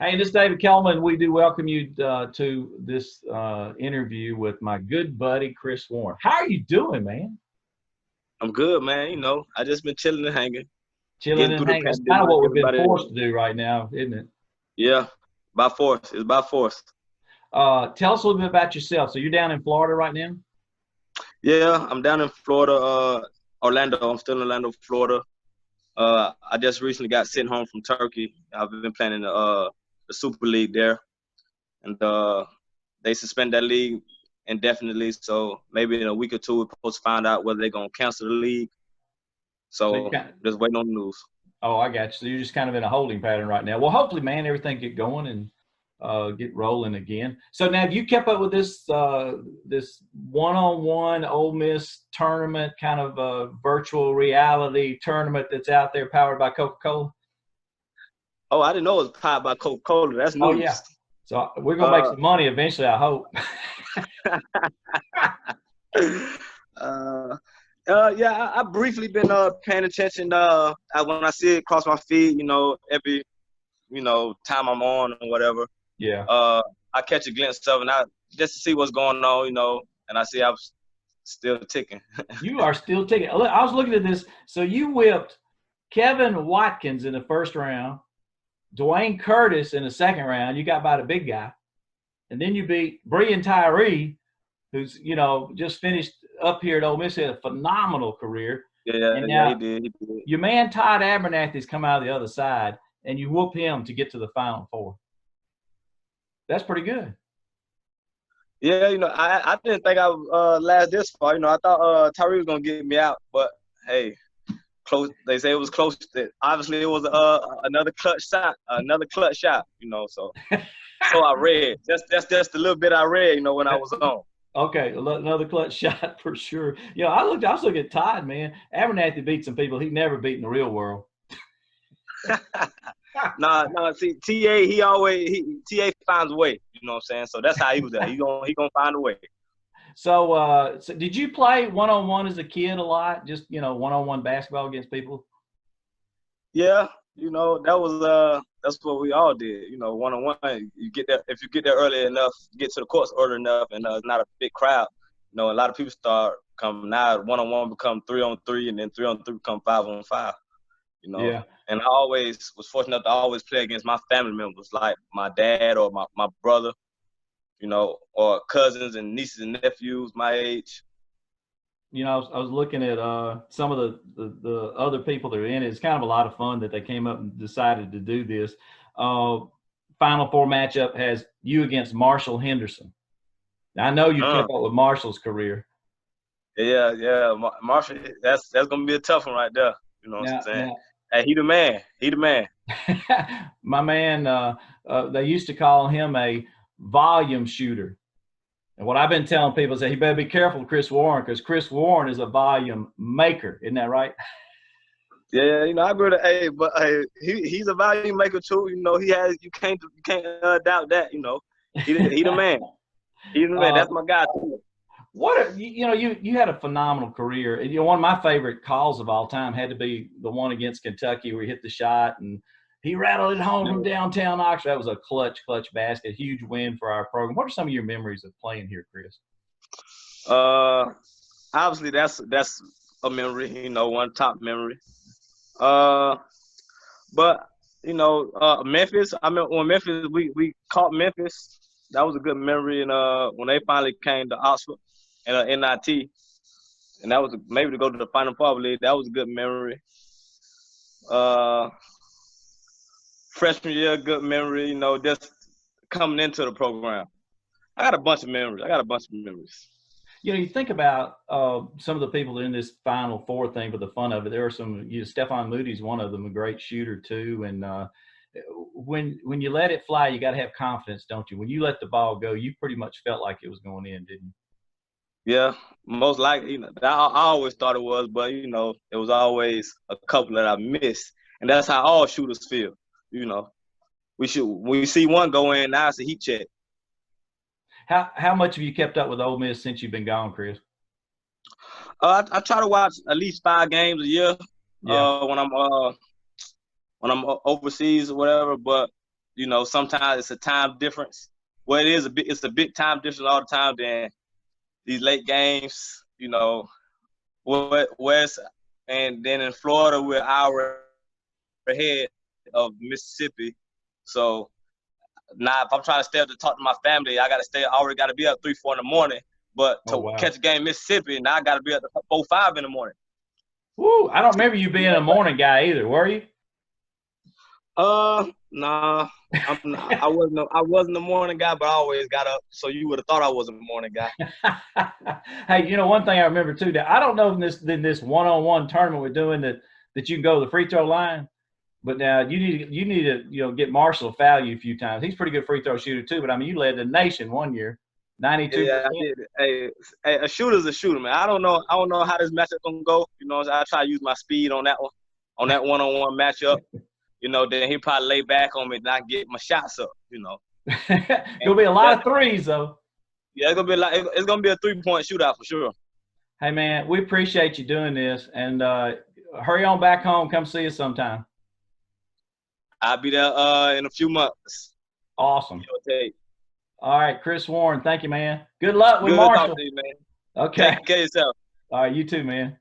Hey, this is David Kellum, and we do welcome you to this interview with my good buddy, Chris Warren. How are you doing, man? I'm good, man. I just been chilling and hanging, Chilling getting and through the hanging. That's kind pandemic of like what we've been everybody else. forced to do right now, isn't it? Yeah, by force. It's by force. Tell us a little bit about yourself. So you're down in Florida right now? Yeah, I'm down in Florida, Orlando. I'm still in Orlando, Florida. I just recently got sent home from Turkey. I've been playing in the Super League there, and they suspend that league indefinitely. So maybe in a week or two, we're supposed to find out whether they're gonna cancel the league. So you So just waiting on the news. oh, I got you. So you're just kind of in a holding pattern right now. Well, hopefully, man, everything get going and get rolling again. So now, have you kept up with this one-on-one Ole Miss tournament, kind of a virtual reality tournament that's out there, powered by Coca-Cola? Oh, I didn't know it was powered by Coca-Cola. That's Oh yeah. news. So we're gonna make Uh, some money eventually, I hope. uh, yeah, I briefly been paying attention. When I see it cross my feed, every time I'm on or whatever, Yeah. I catch a glimpse of it, and I just to see what's going on, and I see I'm still ticking. You are still taking. I was looking at this. So you whipped Kevin Watkins in the first round, Dwayne Curtis in the second round. You got by the big guy, and then you beat Breein Tyree, who's just finished up here at Ole Miss, had a phenomenal career. Yeah, And yeah, he now did. He did. your man Todd Abernathy's come out of the other side, and you whoop him to get to the Final Four. That's pretty good. Yeah, I didn't think I would last this far. I thought Tyree was gonna get me out, but hey, close. They say it was close. Obviously, it was another clutch shot, So I read. That's just a little bit I read. When I was on. Okay, another clutch shot for sure. I was looking at Todd, man. Abernathy beat some people he never beat in the real world. Nah. See, TA finds a way. You know what I'm saying? So that's how he was there. He gonna find a way. So did you play one-on-one as a kid a lot? Just one-on-one basketball against people? Yeah, that was that's what we all did. One on one. You get there if you get there early enough, get to the courts early enough, and it's not a big crowd. A lot of people start coming now. One on one become 3-on-3, and then 3-on-3 become 5-on-5. Yeah. And I always was fortunate enough to always play against my family members, like my dad or my brother, or cousins and nieces and nephews my age. I was looking at some of the other people that are in it. It's kind of a lot of fun that they came up and decided to do this. Final Four matchup has you against Marshall Henderson. Now, I know you kept up with Marshall's career. Yeah. Marshall, that's gonna be a tough one right there. You know what I'm saying? Hey, he the man. He the man. My man, they used to call him a volume shooter. And what I've been telling people is that he better be careful of Chris Warren, because Chris Warren is a volume maker. Isn't that right? Yeah, I agree with that. Hey, but he's a volume maker too. You can't doubt that. He the man. He's the man. That's my guy too. You had a phenomenal career. One of my favorite calls of all time had to be the one against Kentucky where he hit the shot and he rattled it home from downtown Oxford. That was a clutch basket, huge win for our program. What are some of your memories of playing here, Chris? Obviously that's a memory, one top memory. But Memphis. I mean, when Memphis, we caught Memphis. That was a good memory. And when they finally came to Oxford and NIT, and that was maybe to go to the Final Four, I believe. That was a good memory. Freshman year, good memory. Just coming into the program. I got a bunch of memories. You think about some of the people in this Final Four thing for the fun of it. There are some. Stephon Moody's one of them, a great shooter too. And when you let it fly, you got to have confidence, don't you? When you let the ball go, you pretty much felt like it was going in, didn't you? Yeah, most likely. I always thought it was, but it was always a couple that I missed, and that's how all shooters feel. When we see one go in, now it's a heat check. How much have you kept up with Ole Miss since you've been gone, Chris? I try to watch at least 5 games a year. Yeah. When I'm overseas or whatever. But You know, sometimes it's a time difference. Well, it's a big time difference all the time. Then these late games, you know, where's and then in Florida we're an hour ahead of Mississippi. So now if I'm trying to stay up to talk to my family, I already gotta be up 3, 4 in the morning. But Oh, to wow. catch a game in Mississippi, now I gotta be up to 4, 5 in the morning. Woo, I don't remember you being a morning guy either, were you? Nah, I wasn't a morning guy, but I always got up. So you would have thought I was a morning guy. Hey, you know, one thing I remember too, that I don't know in this one-on-one tournament we're doing that you can go to the free throw line, but now you need to you know get Marshall foul you a few times. He's a pretty good free throw shooter too, but I mean you led the nation one year, 92%. Yeah, I did. Hey, a shooter's a shooter, man. I don't know how this matchup gonna go. You know, I try to use my speed on that one, on that one-on-one matchup. You know, then he probably lay back on me and I get my shots up. You know, Gonna be a lot of threes though. Yeah, it's gonna be a 3-point shootout for sure. Hey man, we appreciate you doing this, and hurry on back home. Come see us sometime. I'll be there in a few months. Awesome. Okay. All right, Chris Warren, thank you, man. Good luck with Good Marshall. talking to you, man. Okay. Take care of yourself. All right, you too, man.